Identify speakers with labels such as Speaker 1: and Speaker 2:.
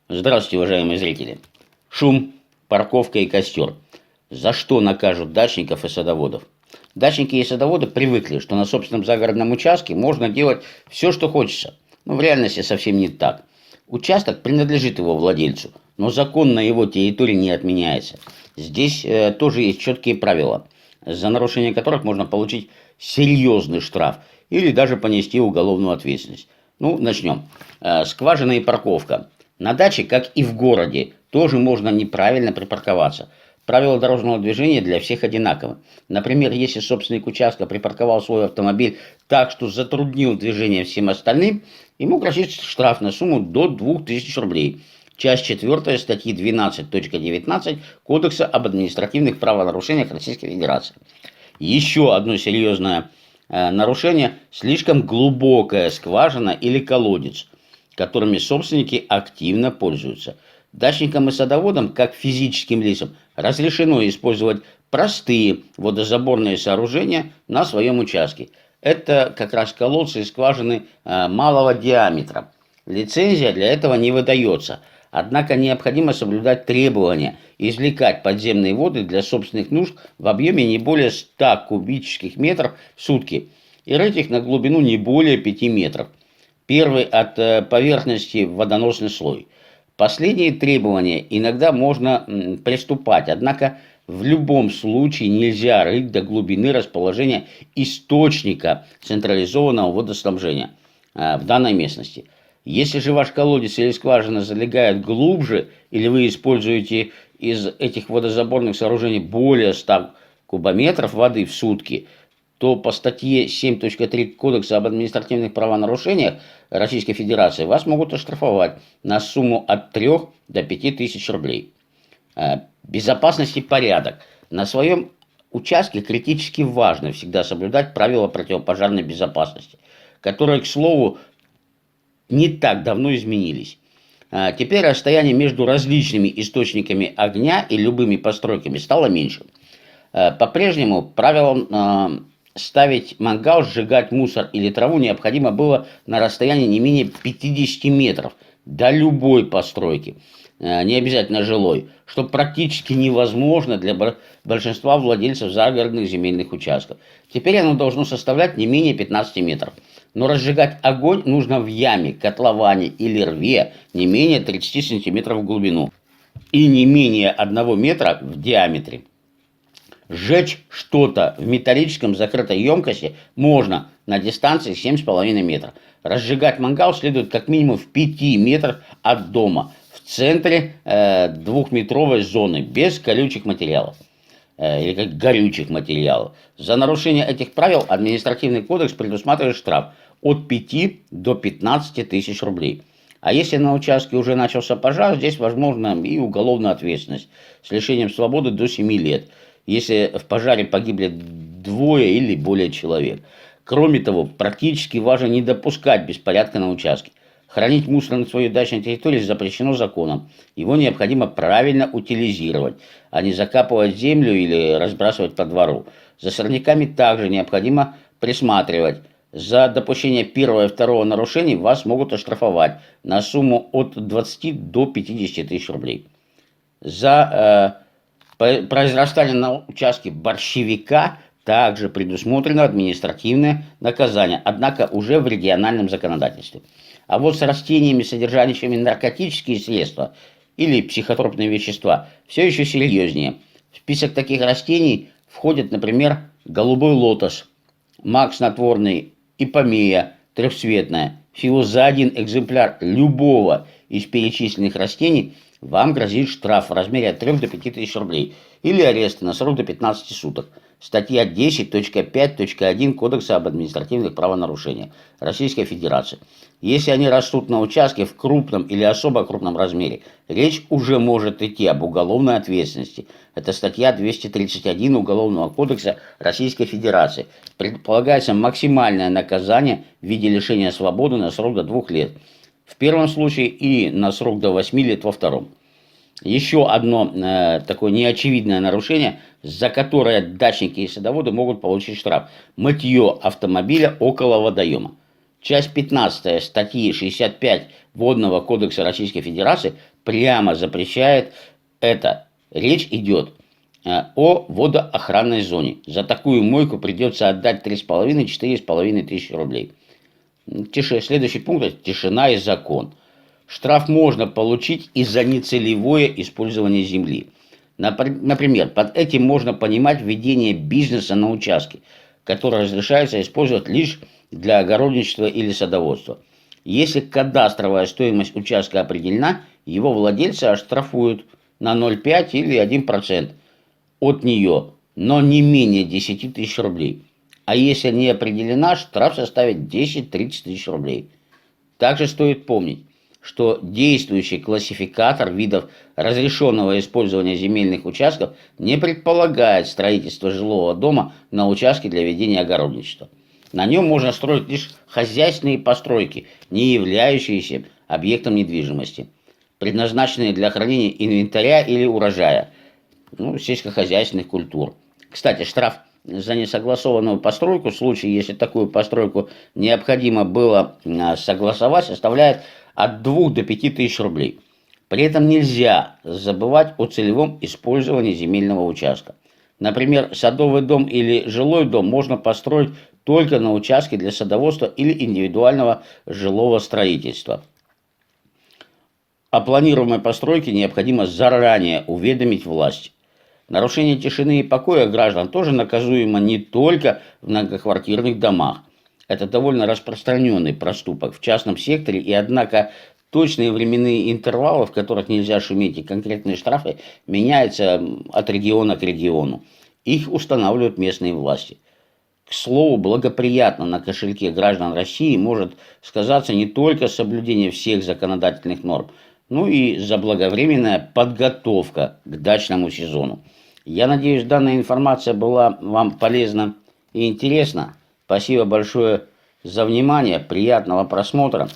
Speaker 1: Здравствуйте, уважаемые зрители. Шум, парковка и костер. За что накажут дачников и садоводов? Дачники и садоводы привыкли, что на собственном загородном участке можно делать все, что хочется. Но в реальности совсем не так. Участок принадлежит его владельцу, но закон на его территории не отменяется. Здесь тоже есть четкие правила, за нарушение которых можно получить серьезный штраф или даже понести уголовную ответственность. Ну, начнем. Скважина и парковка. На даче, как и в городе, тоже можно неправильно припарковаться. Правила дорожного движения для всех одинаковы. Например, если собственник участка припарковал свой автомобиль так, что затруднил движение всем остальным, ему грозит штраф на сумму до 2000 рублей. Часть 4 статьи 12.19 Кодекса об административных правонарушениях Российской Федерации. Еще одно серьезное нарушение – слишком глубокая скважина или колодец, которыми собственники активно пользуются. Дачникам и садоводам, как физическим лицам, разрешено использовать простые водозаборные сооружения на своем участке. Это как раз колодцы и скважины малого диаметра. Лицензия для этого не выдается. Однако необходимо соблюдать требования извлекать подземные воды для собственных нужд в объеме не более 100 кубических метров в сутки и рыть их на глубину не более 5 метров. Первый от поверхности водоносный слой. Последние требования иногда можно приступать, однако в любом случае нельзя рыть до глубины расположения источника централизованного водоснабжения в данной местности. Если же ваш колодец или скважина залегает глубже, или вы используете из этих водозаборных сооружений более 100 кубометров воды в сутки, то по статье 7.3 Кодекса об административных правонарушениях Российской Федерации вас могут оштрафовать на сумму от 3 до 5 тысяч рублей. Безопасность и порядок. На своем участке критически важно всегда соблюдать правила противопожарной безопасности, которые, к слову, не так давно изменились. Теперь расстояние между различными источниками огня и любыми постройками стало меньше. По-прежнему правилам ставить мангал, сжигать мусор или траву необходимо было на расстоянии не менее 50 метров до любой постройки, не обязательно жилой, что практически невозможно для большинства владельцев загородных земельных участков. Теперь оно должно составлять не менее 15 метров. Но разжигать огонь нужно в яме, котловане или рве не менее 30 сантиметров в глубину и не менее 1 метра в диаметре. Сжечь что-то в металлическом закрытой емкости можно на дистанции 7,5 метров. Разжигать мангал следует как минимум в 5 метрах от дома, в центре 2-метровой зоны, без колючих материалов или как горючих материалов. За нарушение этих правил административный кодекс предусматривает штраф от 5 до 15 тысяч рублей. А если на участке уже начался пожар, здесь возможна и уголовная ответственность с лишением свободы до 7 лет, если в пожаре погибли 2 или более человек. Кроме того, практически важно не допускать беспорядка на участке. Хранить мусор на своей дачной территории запрещено законом. Его необходимо правильно утилизировать, а не закапывать землю или разбрасывать по двору. За сорняками также необходимо присматривать. За допущение первого и второго нарушений вас могут оштрафовать на сумму от 20 до 50 тысяч рублей. За произрастание на участке борщевика также предусмотрено административное наказание, однако уже в региональном законодательстве. А вот с растениями, содержащими наркотические средства или психотропные вещества, все еще серьезнее. В список таких растений входят, например, голубой лотос, мак снотворный, ипомея трехцветная. Всего за один экземпляр любого из перечисленных растений вам грозит штраф в размере от 3 до 5 тысяч рублей или арест на срок до 15 суток. Статья 10.5.1 Кодекса об административных правонарушениях Российской Федерации. Если они растут на участке в крупном или особо крупном размере, речь уже может идти об уголовной ответственности. Это статья 231 Уголовного кодекса Российской Федерации. Предполагается максимальное наказание в виде лишения свободы на срок до 2 лет. В первом случае и на срок до 8 лет во втором. Еще одно такое неочевидное нарушение, за которое дачники и садоводы могут получить штраф. Мытье автомобиля около водоема. Часть 15 статьи 65 Водного кодекса Российской Федерации прямо запрещает это. Речь идет о водоохранной зоне. За такую мойку придется отдать 3,5-4,5 тысячи рублей. Следующий пункт – тишина и закон. Штраф можно получить и за нецелевое использование земли. Например, под этим можно понимать ведение бизнеса на участке, который разрешается использовать лишь для огородничества или садоводства. Если кадастровая стоимость участка определена, его владельца оштрафуют на 0,5 или 1% от нее, но не менее 10 тысяч рублей. А если не определена, штраф составит 10-30 тысяч рублей. Также стоит помнить, что действующий классификатор видов разрешенного использования земельных участков не предполагает строительство жилого дома на участке для ведения огородничества. На нем можно строить лишь хозяйственные постройки, не являющиеся объектом недвижимости, предназначенные для хранения инвентаря или урожая, сельскохозяйственных культур. Кстати, штраф за несогласованную постройку, в случае, если такую постройку необходимо было согласовать, составляет от 2 до 5 тысяч рублей. При этом нельзя забывать о целевом использовании земельного участка. Например, садовый дом или жилой дом можно построить только на участке для садоводства или индивидуального жилого строительства. О планируемой постройке необходимо заранее уведомить власть. Нарушение тишины и покоя граждан тоже наказуемо не только в многоквартирных домах. Это довольно распространенный проступок в частном секторе, и однако точные временные интервалы, в которых нельзя шуметь, и конкретные штрафы меняются от региона к региону. Их устанавливают местные власти. К слову, благоприятно на кошельке граждан России может сказаться не только соблюдение всех законодательных норм, но и заблаговременная подготовка к дачному сезону. Я надеюсь, данная информация была вам полезна и интересна. Спасибо большое за внимание, приятного просмотра.